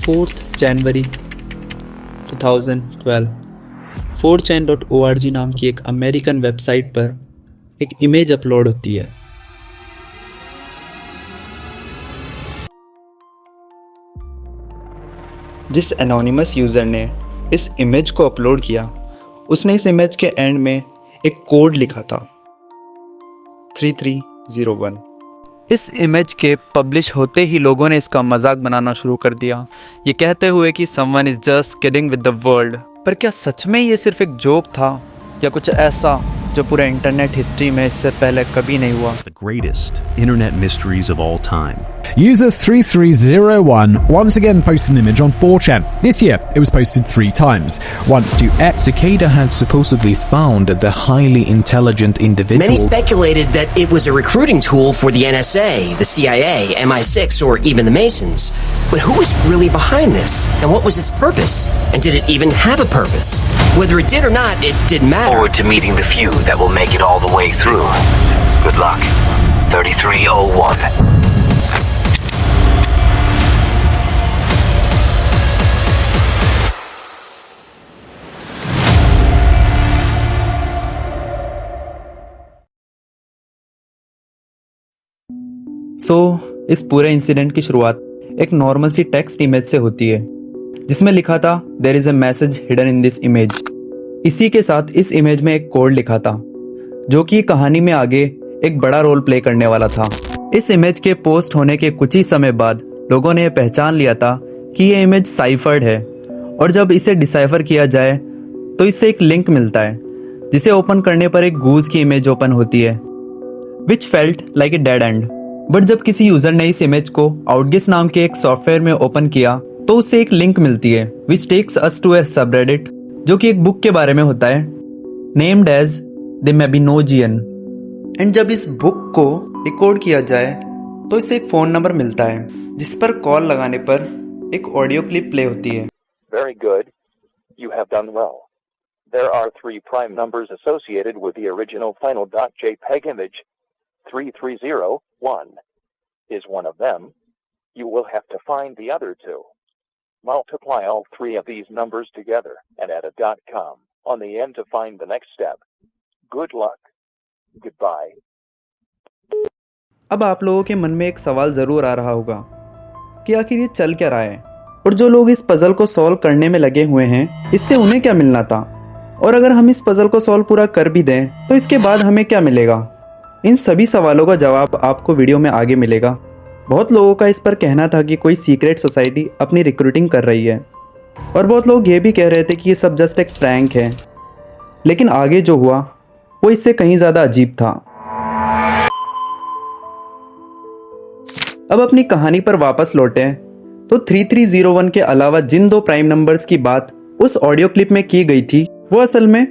4th जनवरी 2012 4chan.org नाम की एक अमेरिकन वेबसाइट पर एक इमेज अपलोड होती है। जिस एनोनिमस यूज़र ने इस इमेज को अपलोड किया, उसने इस इमेज के एंड में एक कोड लिखा था 3301। इस इमेज के पब्लिश होते ही लोगों ने इसका मजाक बनाना शुरू कर दिया, ये कहते हुए कि someone is just kidding with the world. पर क्या सच में ये सिर्फ एक जोक था या कुछ ऐसा जो पूरे इंटरनेट हिस्ट्री में इससे पहले कभी नहीं हुआ? The greatest internet mysteries of all time. User 3301 once again posted an image on 4chan. This year, it was posted 3 times. Once to X. Cicada had supposedly found the highly intelligent individual. Many speculated that it was a recruiting tool for the NSA, the CIA, MI6, or even the Masons. But who was really behind this? And what was its purpose? And did it even have a purpose? Whether it did or not, it didn't matter. Forward to meeting the few that will make it all the way through. Good luck. 3301. इस पूरे incident की शुरुआत एक normal सी text image से होती है जिसमें लिखा था there is a message hidden in this image. इसी के साथ इस इमेज में एक कोड लिखा था जो कि कहानी में आगे एक बड़ा रोल प्ले करने वाला था। इस इमेज के पोस्ट होने के कुछ ही समय बाद लोगों ने पहचान लिया था कि ये इमेज साइफर्ड है, और जब इसे डिसाइफर किया जाए तो इससे एक लिंक मिलता है जिसे ओपन करने पर एक गूज की इमेज ओपन होती है which felt like a dead end. But जब किसी यूजर ने इस इमेज को आउटगिस नाम के एक सॉफ्टवेयर में ओपन किया तो उससे एक लिंक मिलती है which takes us to a subreddit जो कि एक बुक के बारे में होता है named as the Mabinogion. And जब इस बुक को रिकॉर्ड किया जाए तो इससे एक फोन नंबर मिलता है जिस पर कॉल लगाने पर एक ऑडियो क्लिप प्ले होती है। Very good. You have done well. There are 3 prime numbers associated with the original final.jpg image. 3301 is one of them. You will have to find the other 2. Multiply all 3 of these numbers together and add a .com on the end to find the next step. Good luck. Goodbye. अब आप लोगों के मन में एक सवाल जरूर आ रहा होगा कि आखिर ये चल क्या रहा है, और जो लोग इस पजल को सॉल्व करने में लगे हुए हैं इससे उन्हें क्या मिलना था, और अगर हम इस पजल को सॉल्व पूरा कर भी दें तो इसके बाद हमें क्या मिलेगा? इन सभी सवालों का जवाब आपको वीडियो में आगे मिलेगा। बहुत लोगों का इस पर कहना था कि कोई सीक्रेट सोसाइटी अपनी रिक्रूटिंग कर रही है, और बहुत लोग ये भी कह रहे थे कि ये सब जस्ट एक प्रैंक है। लेकिन आगे जो हुआ वो इससे कहीं ज़्यादा अजीब था। अब अपनी कहानी पर वापस लौटें तो 3301 के अलावा जिन 2 प्राइम नंबर्स की बात उस ऑडियो क्लिप में की गई थी वो असल में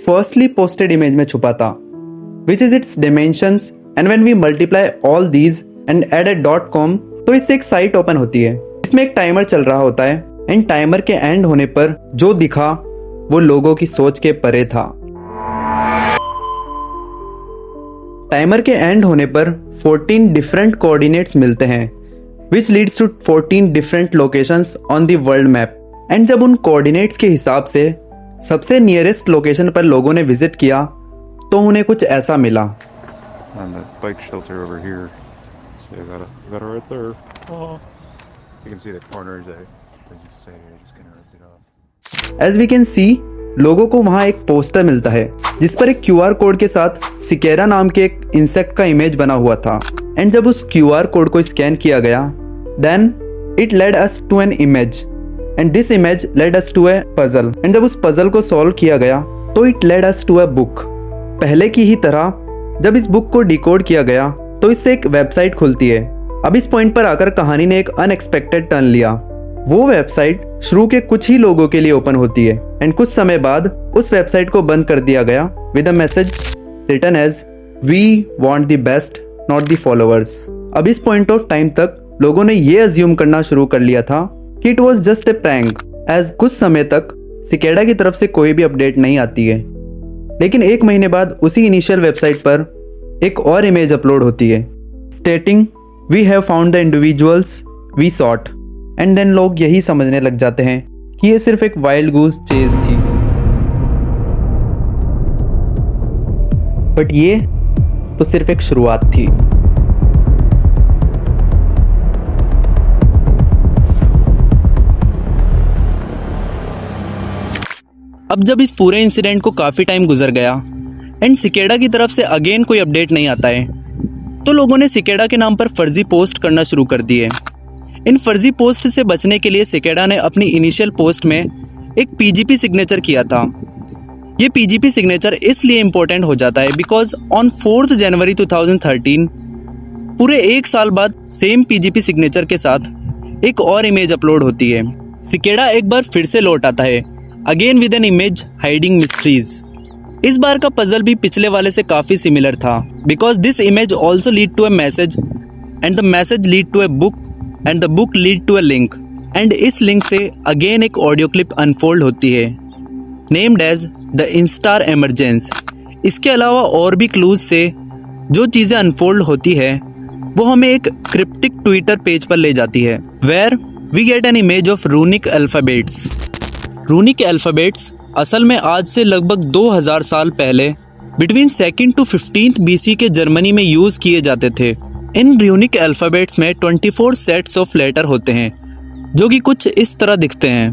फर्स्टली पोस्टेड इमेज में छुपा था which is its dimensions, and when we multiply all these and add a .com तो इससे एक साइट ओपन होती है। इसमें एक टाइमर चल रहा होता है एंड टाइमर के एंड होने पर जो दिखा वो लोगों की सोच के परे था। टाइमर के एंड होने पर 14 डिफरेंट कोऑर्डिनेट्स मिलते हैं which leads to 14 different locations on the world map, and जब उन कोऑर्डिनेट्स के हिसाब से सबसे नियरेस्ट लोकेशन पर लोगों ने विजिट किया तो उन्हें कुछ ऐसा मिला। On the bike shelter over here. So I got it right there. Oh. You can see the corners. As you say, I just kind of ripped it off. As we can see, लोगों को वहाँ एक poster मिलता है जिस पर एक QR code के साथ सिकेरा नाम के एक इंसेक्ट का इमेज बना हुआ था। एंड जब उस QR कोड को स्कैन किया गया, then it led us to an image, and this image led us to a puzzle. And जब उस पजल को सॉल्व किया गया तो it led us to a book. पहले की ही तरह जब इस बुक को डिकोड किया गया तो इससे एक वेबसाइट खुलती है। अब इस पॉइंट पर आकर कहानी ने एक अनएक्सपेक्टेड टर्न लिया। वो वेबसाइट शुरू के कुछ ही लोगों के लिए ओपन होती है एंड कुछ समय बाद उस वेबसाइट को बंद कर दिया गया with a message written as we want the best not the followers. अब इस पॉइंट ऑफ टाइम तक लोगों ने ये अज्यूम करना शुरू कर लिया था कि it was just a prank, as कुछ समय तक सिकेडा की तरफ से कोई भी अपडेट नहीं आती है। लेकिन 1 महीने बाद उसी इनिशियल वेबसाइट पर एक और इमेज अपलोड होती है stating we have found the individuals we sought. And then लोग यही समझने लग जाते हैं कि ये सिर्फ एक वाइल्ड गूस चेज थी। बट ये तो सिर्फ एक शुरुआत थी। अब जब इस पूरे इंसिडेंट को काफ़ी टाइम गुजर गया एंड सिकेडा की तरफ से अगेन कोई अपडेट नहीं आता है, तो लोगों ने सिकेडा के नाम पर फर्जी पोस्ट करना शुरू कर दिए। इन फर्जी पोस्ट से बचने के लिए सिकेडा ने अपनी इनिशियल पोस्ट में एक पीजीपी सिग्नेचर किया था। ये पीजीपी सिग्नेचर इसलिए इम्पोर्टेंट हो जाता है बिकॉज ऑन 4 जनवरी 2013 पूरे एक साल बाद सेम पीजीपी सिग्नेचर के साथ एक और इमेज अपलोड होती है। सिकेडा एक बार फिर से लौट आता है, again with an image hiding mysteries. इस बार का पजल भी पिछले वाले से काफ़ी सिमिलर था because this image also lead to a message and the message lead to a book and the book lead to a link and इस link से अगेन एक ऑडियो क्लिप अनफोल्ड होती है named as the instar emergence. इसके अलावा और भी clues से जो चीज़ें अनफोल्ड होती है वो हमें एक क्रिप्टिक ट्विटर पेज पर ले जाती है where we get an image of runic alphabets. Runic alphabets असल में आज से लगभग 2000 साल पहले between 2nd to 15th BC के जर्मनी में यूज़ किए जाते थे। इन रूनिक अल्फ़ाबेट्स में 24 सेट्स ऑफ लेटर होते हैं जो कि कुछ इस तरह दिखते हैं।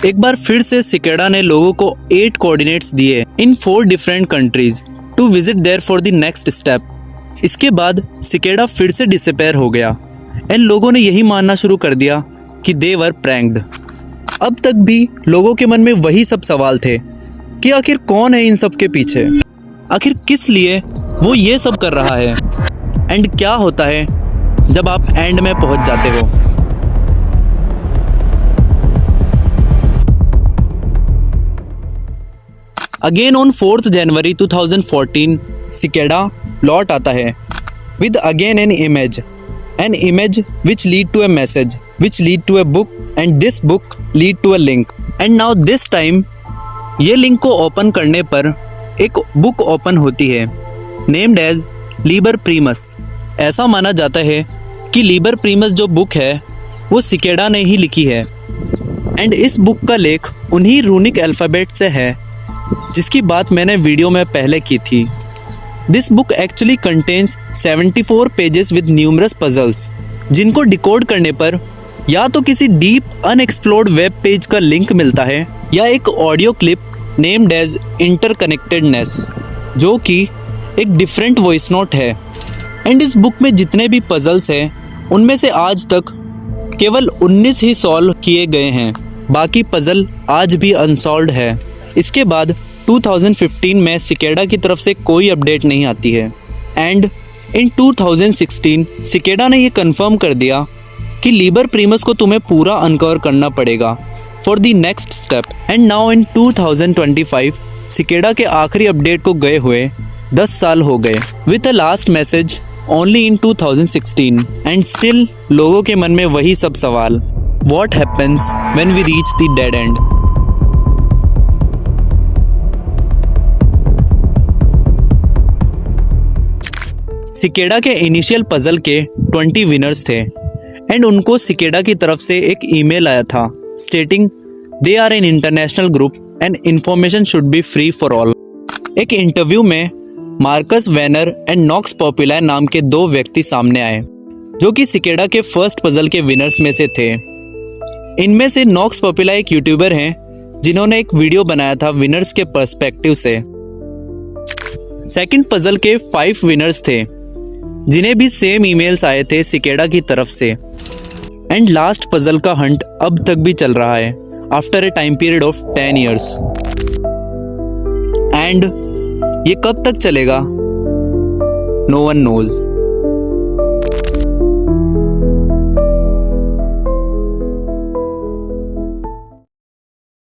एक बार फिर से सिकेडा ने लोगों को 8 कोऑर्डिनेट्स दिए in 4 different countries to visit there for the next step. इसके बाद सिकेडा फिर से डिसअपेयर हो गया एंड लोगों ने यही मानना शुरू कर दिया कि दे वर प्रैंक्ड। अब तक भी लोगों के मन में वही सब सवाल थे कि आखिर कौन है इन सब के पीछे, आखिर किस लिए वो ये सब कर रहा है एंड क्या होता है जब आप एंड में पहुंच जाते हो। अगेन ऑन 4 जनवरी 2014 सिकेडा लौट आता है with again an image which lead to a message which lead to a book and this book lead to a link and now this time ये लिंक को ओपन करने पर एक बुक ओपन होती है नेम्ड एज लीबर प्रीमस। ऐसा माना जाता है कि लीबर प्रीमस जो बुक है वो सिकेडा ने ही लिखी है एंड इस बुक का लेख उन्हीं रूनिक अल्फ़ाबेट से है जिसकी बात मैंने वीडियो में पहले की थी। This book actually contains 74 pages with numerous puzzles जिनको डिकोड करने पर या तो किसी डीप अनएक्सप्लोर्ड वेब पेज का लिंक मिलता है या एक audio clip named as interconnectedness जो कि एक डिफरेंट वॉइस नोट है। एंड इस बुक में जितने भी पजल्स हैं उनमें से आज तक केवल 19 ही सॉल्व किए गए हैं, बाकी पजल आज भी अनसॉल्व्ड है। इसके बाद 2015 में सिकेडा की तरफ से कोई अपडेट नहीं आती है एंड इन 2016 सिकेडा ने ये कंफर्म कर दिया कि लीबर प्रीमस को तुम्हें पूरा अनकवर करना पड़ेगा for the next step. And now in 2025 सिकेडा के आखिरी अपडेट को गए हुए 10 साल हो गए with a last message only in 2016 and still लोगों के मन में वही सब सवाल, what happens when we reach the dead end. Cicada के इनिशियल पजल के 20 विनर्स थे एंड उनको सिकेडा की तरफ से एक ईमेल आया था stating they are an international group and information should be free for all. एक इंटरव्यू में Marcus Wanner and Nox popular नाम के 2 व्यक्ति सामने आए जो कि सिकेडा के फर्स्ट पजल के विनर्स में से थे। इनमें से नॉक्स पॉपुलर एक यूट्यूबर हैं जिन्होंने एक वीडियो बनाया था विनर्स के पर्सपेक्टिव से। सेकंड पजल के 5 विनर्स थे जिन्हें भी सेम ईमेल्स आए थे सिकेडा की तरफ से एंड लास्ट पजल का हंट अब तक भी चल रहा है after a time period of 10 years and ये कब तक चलेगा नो वन नोज।